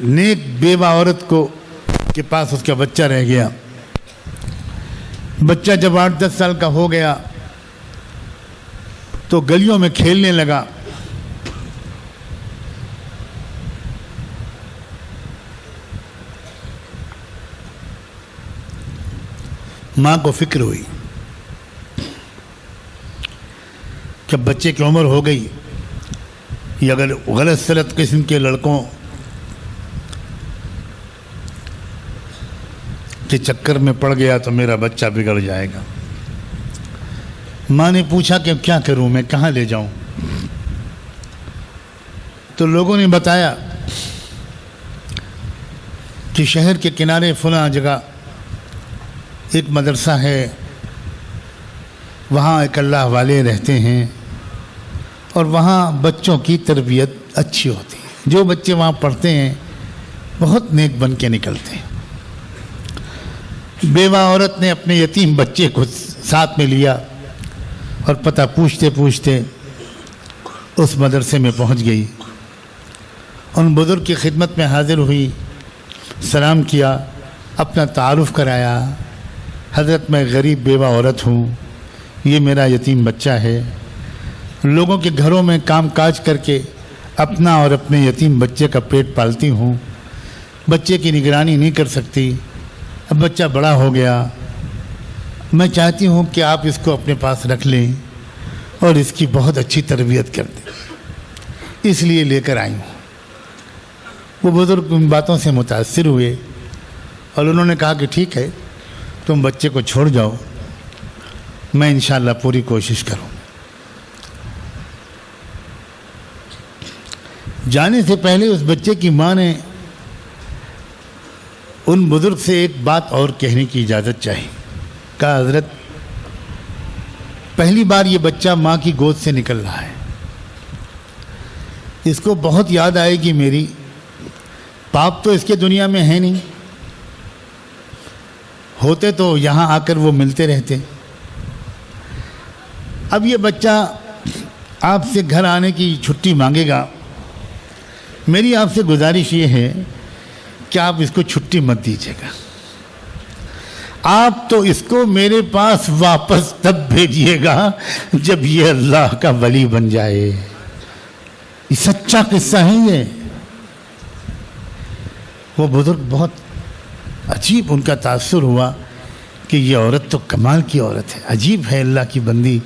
نیک بیوہ عورت کو کے پاس اس کا بچہ رہ گیا. بچہ جب 8-10 سال کا ہو گیا تو گلیوں میں کھیلنے لگا. ماں کو فکر ہوئی کہ بچے کی عمر ہو گئی، یہ اگر غلط سلط قسم کے لڑکوں کے چکر میں پڑ گیا تو میرا بچہ بگڑ جائے گا. ماں نے پوچھا کہ کیا کروں، میں کہاں لے جاؤں؟ تو لوگوں نے بتایا کہ شہر کے کنارے فلاں جگہ ایک مدرسہ ہے، وہاں ایک اللہ والے رہتے ہیں اور وہاں بچوں کی تربیت اچھی ہوتی ہے. جو بچے وہاں پڑھتے ہیں بہت نیک بن کے نکلتے ہیں. بیوہ عورت نے اپنے یتیم بچے کو ساتھ میں لیا اور پتہ پوچھتے پوچھتے اس مدرسے میں پہنچ گئی. ان بزرگ کی خدمت میں حاضر ہوئی، سلام کیا، اپنا تعارف کرایا. حضرت میں غریب بیوہ عورت ہوں، یہ میرا یتیم بچہ ہے. لوگوں کے گھروں میں کام کاج کر کے اپنا اور اپنے یتیم بچے کا پیٹ پالتی ہوں. بچے کی نگرانی نہیں کر سکتی. اب بچہ بڑا ہو گیا، میں چاہتی ہوں کہ آپ اس کو اپنے پاس رکھ لیں اور اس کی بہت اچھی تربیت کر دیں، اس لیے لے کر آئی ہوں. وہ بزرگ ان باتوں سے متاثر ہوئے اور انہوں نے کہا کہ ٹھیک ہے، تم بچے کو چھوڑ جاؤ، میں انشاءاللہ پوری کوشش کروں. جانے سے پہلے اس بچے کی ماں نے ان بزرگ سے ایک بات اور کہنے کی اجازت چاہی. کہا حضرت پہلی بار یہ بچہ ماں کی گود سے نکل رہا ہے، اس کو بہت یاد آئے گی میری. باپ تو اس کے دنیا میں ہے نہیں، ہوتے تو یہاں آ کر وہ ملتے رہتے. اب یہ بچہ آپ سے گھر آنے کی چھٹی مانگے گا. میری آپ سے گزارش یہ ہے کہ آپ اس کو چھٹی مت دیجیے گا. آپ تو اس کو میرے پاس واپس تب بھیجیے گا جب یہ اللہ کا ولی بن جائے. یہ سچا قصہ ہے. یہ وہ بزرگ بہت عجیب ان کا تاثر ہوا کہ یہ عورت تو کمال کی عورت ہے، عجیب ہے، اللہ کی بندی.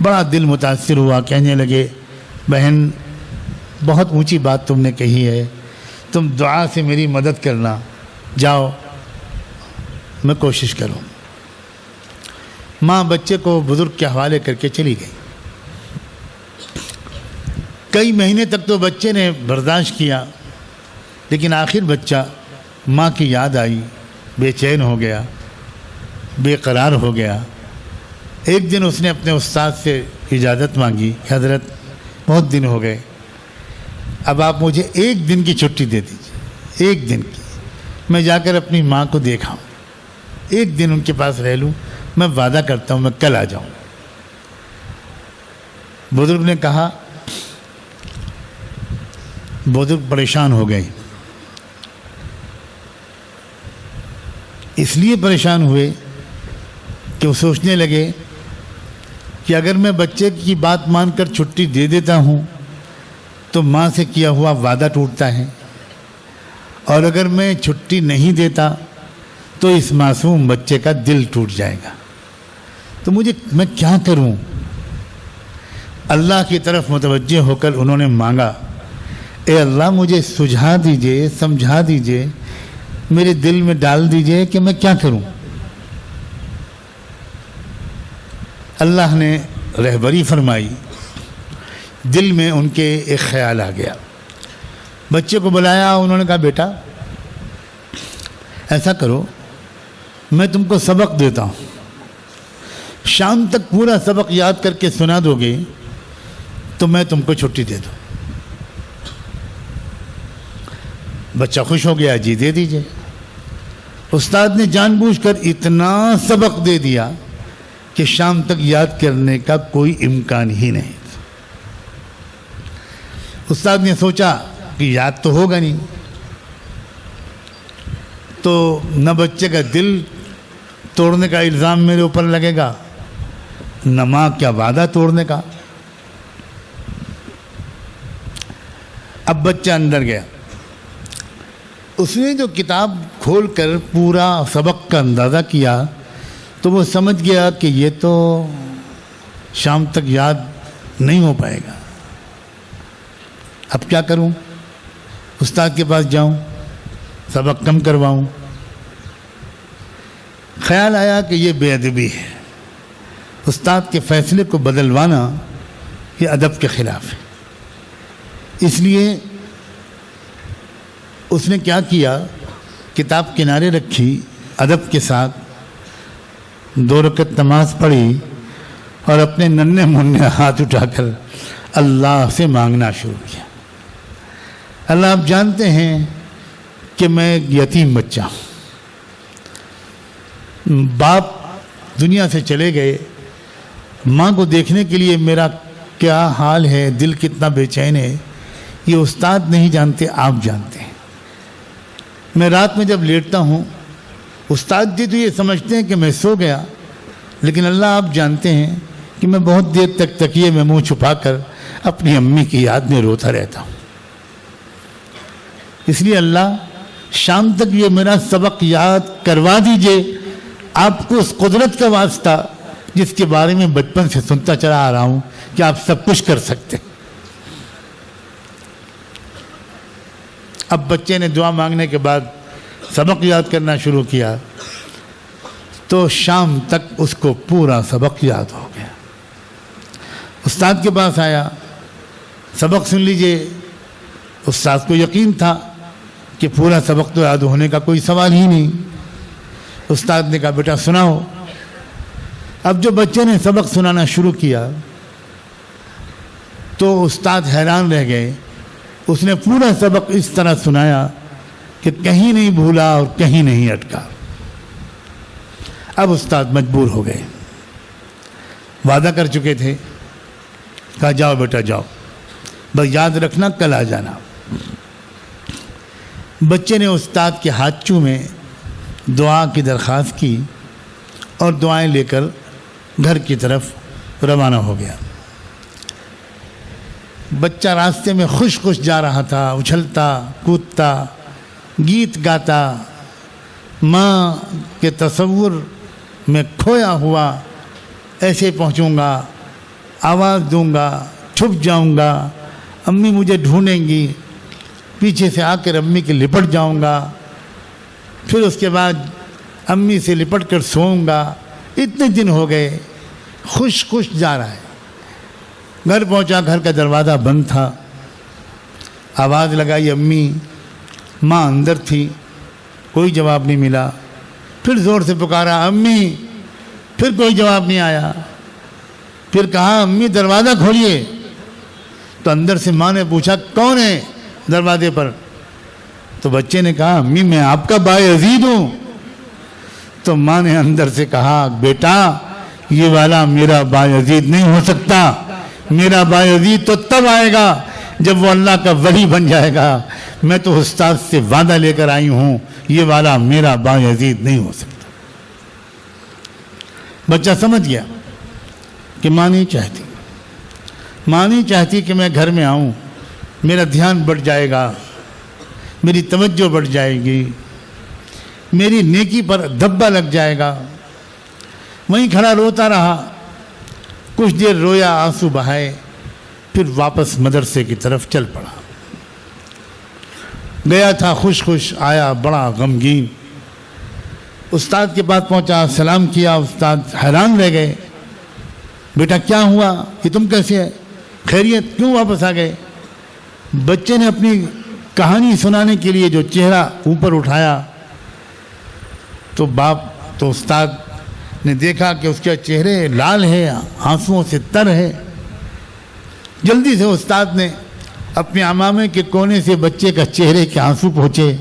بڑا دل متاثر ہوا. کہنے لگے بہن بہت اونچی بات تم نے کہی ہے، تم دعا سے میری مدد کرنا. جاؤ میں کوشش کروں. ماں بچے کو بزرگ کے حوالے کر کے چلی گئی. کئی مہینے تک تو بچے نے برداشت کیا، لیکن آخر بچہ ماں کی یاد آئی، بے چین ہو گیا، بے قرار ہو گیا. ایک دن اس نے اپنے استاد سے اجازت مانگی کہ حضرت بہت دن ہو گئے، اب آپ مجھے ایک دن کی چھٹی دے دیجیے، ایک دن کی. میں جا کر اپنی ماں کو دیکھاؤں، ایک دن ان کے پاس رہ لوں. میں وعدہ کرتا ہوں میں کل آ جاؤں. بزرگ نے کہا. بزرگ پریشان ہو گئے. اس لیے پریشان ہوئے کہ وہ سوچنے لگے کہ اگر میں بچے کی بات مان کر چھٹی دے دیتا ہوں تو ماں سے کیا ہوا وعدہ ٹوٹتا ہے، اور اگر میں چھٹی نہیں دیتا تو اس معصوم بچے کا دل ٹوٹ جائے گا. تو میں کیا کروں؟ اللہ کی طرف متوجہ ہو کر انہوں نے مانگا، اے اللہ مجھے سجھا دیجئے، سمجھا دیجئے، میرے دل میں ڈال دیجئے کہ میں کیا کروں. اللہ نے رہبری فرمائی. دل میں ان کے ایک خیال آ گیا. بچے کو بلایا. انہوں نے کہا بیٹا ایسا کرو، میں تم کو سبق دیتا ہوں، شام تک پورا سبق یاد کر کے سنا دو گے تو میں تم کو چھٹی دے دوں. بچہ خوش ہو گیا. جی دے دیجئے. استاد نے جان بوجھ کر اتنا سبق دے دیا کہ شام تک یاد کرنے کا کوئی امکان ہی نہیں. استاد نے سوچا کہ یاد تو ہوگا نہیں. تو نہ بچے کا دل توڑنے کا الزام میرے اوپر لگے گا، نہ ماں کا وعدہ توڑنے کا۔ اب بچہ اندر گیا، اس نے جو کتاب کھول کر پورا سبق کا اندازہ کیا تو وہ سمجھ گیا کہ یہ تو شام تک یاد نہیں ہو پائے گا۔ اب کیا کروں؟ استاد کے پاس جاؤں، سبق کم کرواؤں؟ خیال آیا کہ یہ بے ادبی ہے، استاد کے فیصلے کو بدلوانا یہ ادب کے خلاف ہے۔ اس لیے اس نے کیا کیا، کتاب کنارے رکھی، ادب کے ساتھ 2 رکعت نماز پڑھی اور اپنے ننھے منھے ہاتھ اٹھا کر اللہ سے مانگنا شروع کیا۔ اللہ، آپ جانتے ہیں کہ میں ایک یتیم بچہ ہوں، باپ دنیا سے چلے گئے، ماں کو دیکھنے کے لیے میرا کیا حال ہے، دل کتنا بے چین ہے، یہ استاد نہیں جانتے، آپ جانتے ہیں۔ میں رات میں جب لیٹتا ہوں، استاد جی تو یہ سمجھتے ہیں کہ میں سو گیا، لیکن اللہ آپ جانتے ہیں کہ میں بہت دیر تک تکیے میں منہ چھپا کر اپنی امی کی یاد میں روتا رہتا ہوں۔ اس لیے اللہ، شام تک یہ میرا سبق یاد کروا دیجئے، آپ کو اس قدرت کا واسطہ جس کے بارے میں بچپن سے سنتا چلا آ رہا ہوں کہ آپ سب کچھ کر سکتے ہیں۔ اب بچے نے دعا مانگنے کے بعد سبق یاد کرنا شروع کیا تو شام تک اس کو پورا سبق یاد ہو گیا۔ استاد کے پاس آیا، سبق سن لیجئے۔ استاد کو یقین تھا کہ پورا سبق تو یاد ہونے کا کوئی سوال ہی نہیں۔ استاد نے کہا بیٹا سناؤ۔ اب جو بچے نے سبق سنانا شروع کیا تو استاد حیران رہ گئے۔ اس نے پورا سبق اس طرح سنایا کہ کہیں نہیں بھولا اور کہیں نہیں اٹکا۔ اب استاد مجبور ہو گئے، وعدہ کر چکے تھے، کہا جاؤ بیٹا جاؤ، بس یاد رکھنا کل آ جانا۔ بچے نے استاد کے ہاتھ چومے، دعا کی درخواست کی اور دعائیں لے کر گھر کی طرف روانہ ہو گیا۔ بچہ راستے میں خوش خوش جا رہا تھا، اچھلتا کودتا، گیت گاتا، ماں کے تصور میں کھویا ہوا، ایسے پہنچوں گا، آواز دوں گا، چھپ جاؤں گا، امی مجھے ڈھونڈیں گی، پیچھے سے آ کر امی کے لپٹ جاؤں گا، پھر اس کے بعد امی سے لپٹ کر سوؤں گا۔ اتنے دن ہو گئے، خوش خوش جا رہا ہے۔ گھر پہنچا، گھر کا دروازہ بند تھا، آواز لگائی امی، ماں اندر تھی، کوئی جواب نہیں ملا۔ پھر زور سے پکارا امی، پھر کوئی جواب نہیں آیا۔ پھر کہا امی دروازہ کھولیے، تو اندر سے ماں نے پوچھا کون ہے دروازے پر؟ تو بچے نے کہا امی میں آپ کا بایزید ہوں۔ تو ماں نے اندر سے کہا بیٹا یہ والا میرا بایزید نہیں ہو سکتا، میرا بایزید تو تب آئے گا جب وہ اللہ کا ولی بن جائے گا۔ میں تو استاد سے وعدہ لے کر آئی ہوں، یہ والا میرا بایزید نہیں ہو سکتا۔ بچہ سمجھ گیا کہ ماں نہیں چاہتی، ماں نہیں چاہتی کہ میں گھر میں آؤں، میرا دھیان بڑھ جائے گا، میری توجہ بڑھ جائے گی، میری نیکی پر دھبا لگ جائے گا۔ وہیں کھڑا روتا رہا، کچھ دیر رویا، آنسو بہائے، پھر واپس مدرسے کی طرف چل پڑا۔ گیا تھا خوش خوش، آیا بڑا غمگین۔ استاد کے پاس پہنچا، سلام کیا، استاد حیران رہ گئے، بیٹا کیا ہوا، کہ تم کیسے ہے، خیریت، کیوں واپس آ گئے؟ بچے نے اپنی کہانی سنانے کے لیے جو چہرہ اوپر اٹھایا تو استاد نے دیکھا کہ اس کے چہرے لال ہے، آنسوؤں سے تر ہے۔ جلدی سے استاد نے اپنے عمامے کے کونے سے بچے کا چہرے کے آنسو پہنچے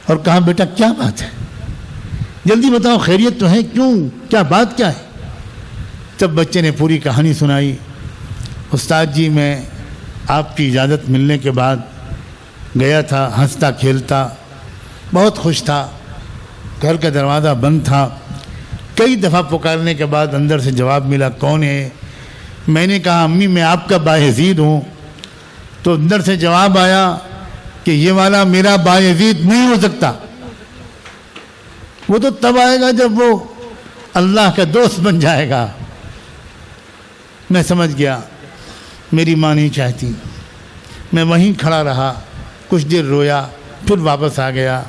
اور کہا بیٹا کیا بات ہے، جلدی بتاؤ، خیریت تو ہے، کیوں، کیا بات کیا ہے؟ تب بچے نے پوری کہانی سنائی۔ استاد جی میں آپ کی اجازت ملنے کے بعد گیا تھا، ہنستا کھیلتا، بہت خوش تھا، گھر کا دروازہ بند تھا. کئی دفعہ پکارنے کے بعد اندر سے جواب ملا کون ہے. میں نے کہا امی میں آپ کا بایزید ہوں. تو اندر سے جواب آیا کہ یہ والا میرا بایزید نہیں ہو سکتا. وہ تو تب آئے گا جب وہ اللہ کا دوست بن جائے گا. میں سمجھ گیا میری ماں نہیں چاہتی. میں وہیں کھڑا رہا, کچھ دیر رویا, پھر واپس آ گیا.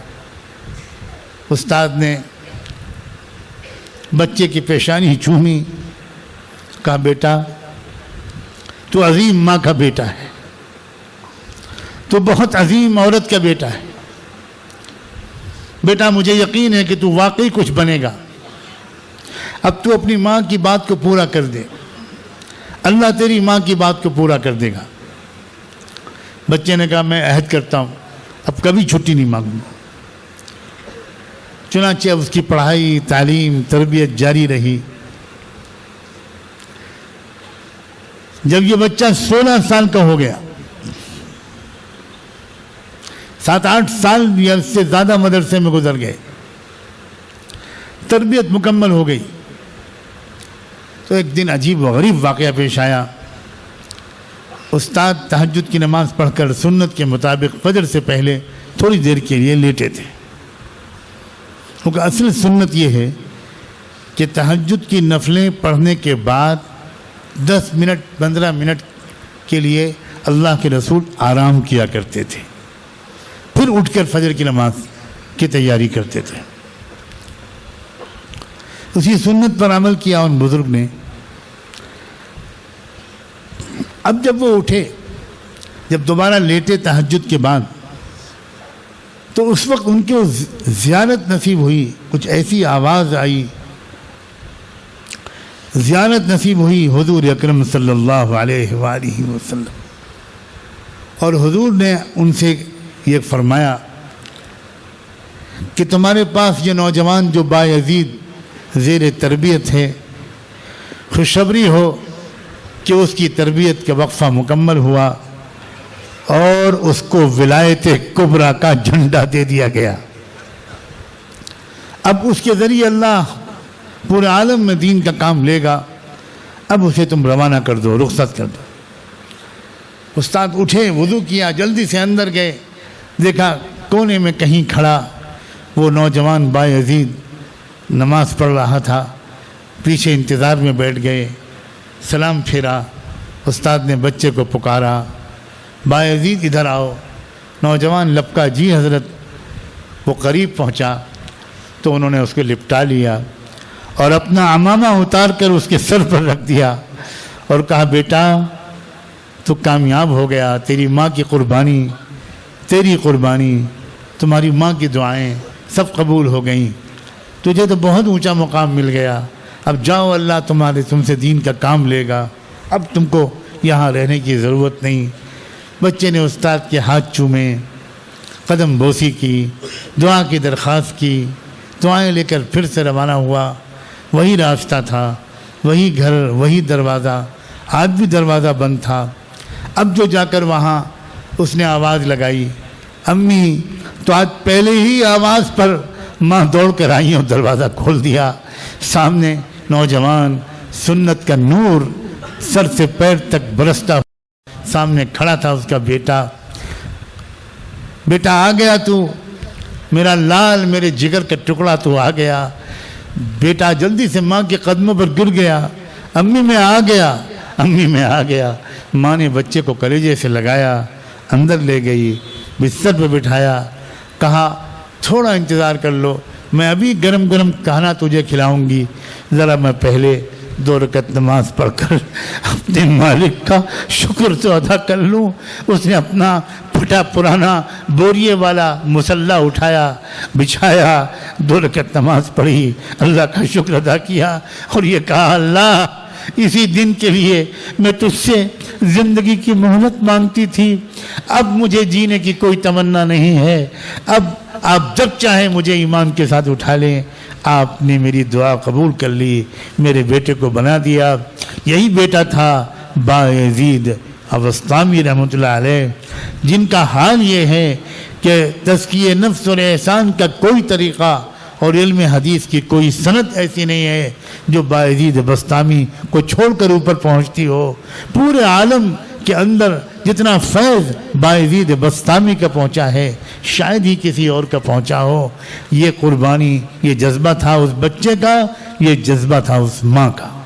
استاد نے بچے کی پیشانی چومی, کہا بیٹا تو عظیم ماں کا بیٹا ہے, تو بہت عظیم عورت کا بیٹا ہے. بیٹا مجھے یقین ہے کہ تو واقعی کچھ بنے گا. اب تو اپنی ماں کی بات کو پورا کر دے, اللہ تیری ماں کی بات کو پورا کر دے گا. بچے نے کہا میں عہد کرتا ہوں اب کبھی چھٹی نہیں مانگوں گا. چنانچہ اس کی پڑھائی, تعلیم, تربیت جاری رہی. جب یہ بچہ 16 سال کا ہو گیا, 7-8 سال یا اس سے زیادہ مدرسے میں گزر گئے, تربیت مکمل ہو گئی, تو ایک دن عجیب و غریب واقعہ پیش آیا. استاد تہجد کی نماز پڑھ کر سنت کے مطابق فجر سے پہلے تھوڑی دیر کے لیے لیٹے تھے. کیونکہ اصل سنت یہ ہے کہ تہجد کی نفلیں پڑھنے کے بعد 10 منٹ 15 منٹ کے لیے اللہ کے رسول آرام کیا کرتے تھے, پھر اٹھ کر فجر کی نماز کی تیاری کرتے تھے. اسی سنت پر عمل کیا ان بزرگ نے. اب جب وہ اٹھے, جب دوبارہ لیٹے تہجد کے بعد, تو اس وقت ان کو زیارت نصیب ہوئی. کچھ ایسی آواز آئی, زیارت نصیب ہوئی حضور اکرم صلی اللہ علیہ وآلہ وسلم. اور حضور نے ان سے یہ فرمایا کہ تمہارے پاس یہ نوجوان جو بایزید زیر تربیت ہے, خوشخبری ہو کہ اس کی تربیت کا وقفہ مکمل ہوا اور اس کو ولایت کبریٰ کا جھنڈا دے دیا گیا. اب اس کے ذریعے اللہ پورے عالم میں دین کا کام لے گا. اب اسے تم روانہ کر دو, رخصت کر دو. استاد اٹھے, وضو کیا, جلدی سے اندر گئے. دیکھا کونے میں کہیں کھڑا وہ نوجوان بایزید نماز پڑھ رہا تھا. پیچھے انتظار میں بیٹھ گئے. سلام پھیرا. استاد نے بچے کو پکارا, بایزید ادھر آؤ. نوجوان لپکا, جی حضرت. وہ قریب پہنچا تو انہوں نے اس کو لپٹا لیا اور اپنا عمامہ اتار کر اس کے سر پر رکھ دیا اور کہا بیٹا تو کامیاب ہو گیا. تیری ماں کی قربانی, تیری قربانی, تمہاری ماں کی دعائیں سب قبول ہو گئیں. تجھے تو بہت اونچا مقام مل گیا. اب جاؤ, اللہ تم سے دین کا کام لے گا. اب تم کو یہاں رہنے کی ضرورت نہیں. بچے نے استاد کے ہاتھ چومے, قدم بوسی کی, دعا کی درخواست کی. دعائیں لے کر پھر سے روانہ ہوا. وہی راستہ تھا, وہی گھر, وہی دروازہ. آج بھی دروازہ بند تھا. اب جو جا کر وہاں اس نے آواز لگائی, امی, تو آج پہلے ہی آواز پر ماں دوڑ کر آئی اور دروازہ کھول دیا. سامنے نوجوان, سنت کا نور سر سے پیر تک برستا, سامنے کھڑا تھا اس کا بیٹا. بیٹا آ گیا تو, میرا لال, میرے جگر کا ٹکڑا تو آ گیا. بیٹا جلدی سے ماں کے قدموں پر گر گیا. امی میں آ گیا, امی میں آ گیا. ماں نے بچے کو کلیجے سے لگایا, اندر لے گئی, بستر پہ بٹھایا, کہا تھوڑا انتظار کر لو, میں ابھی گرم گرم کھانا تجھے کھلاؤں گی, ذرا میں پہلے 2 رکعت نماز پڑھ کر اپنے مالک کا شکر تو ادا کر لوں. اس نے اپنا پھٹا پرانا بوریے والا مصلی اٹھایا, بچھایا, 2 رکعت نماز پڑھی, اللہ کا شکر ادا کیا اور یہ کہا اللہ اسی دن کے لیے میں تجھ سے زندگی کی مہلت مانگتی تھی. اب مجھے جینے کی کوئی تمنا نہیں ہے. اب آپ جب چاہیں مجھے ایمان کے ساتھ اٹھا لیں. آپ نے میری دعا قبول کر لی, میرے بیٹے کو بنا دیا. یہی بیٹا تھا بایزید ابوسطامی رحمۃ اللہ علیہ, جن کا حال یہ ہے کہ تزکیہ نفس اور احسان کا کوئی طریقہ اور علم حدیث کی کوئی سند ایسی نہیں ہے جو بایزید بسطامی کو چھوڑ کر اوپر پہنچتی ہو۔ پورے عالم کے اندر جتنا فیض بایزید بسطامی کا پہنچا ہے شاید ہی کسی اور کا پہنچا ہو۔ یہ قربانی، یہ جذبہ تھا اس بچے کا، یہ جذبہ تھا اس ماں کا۔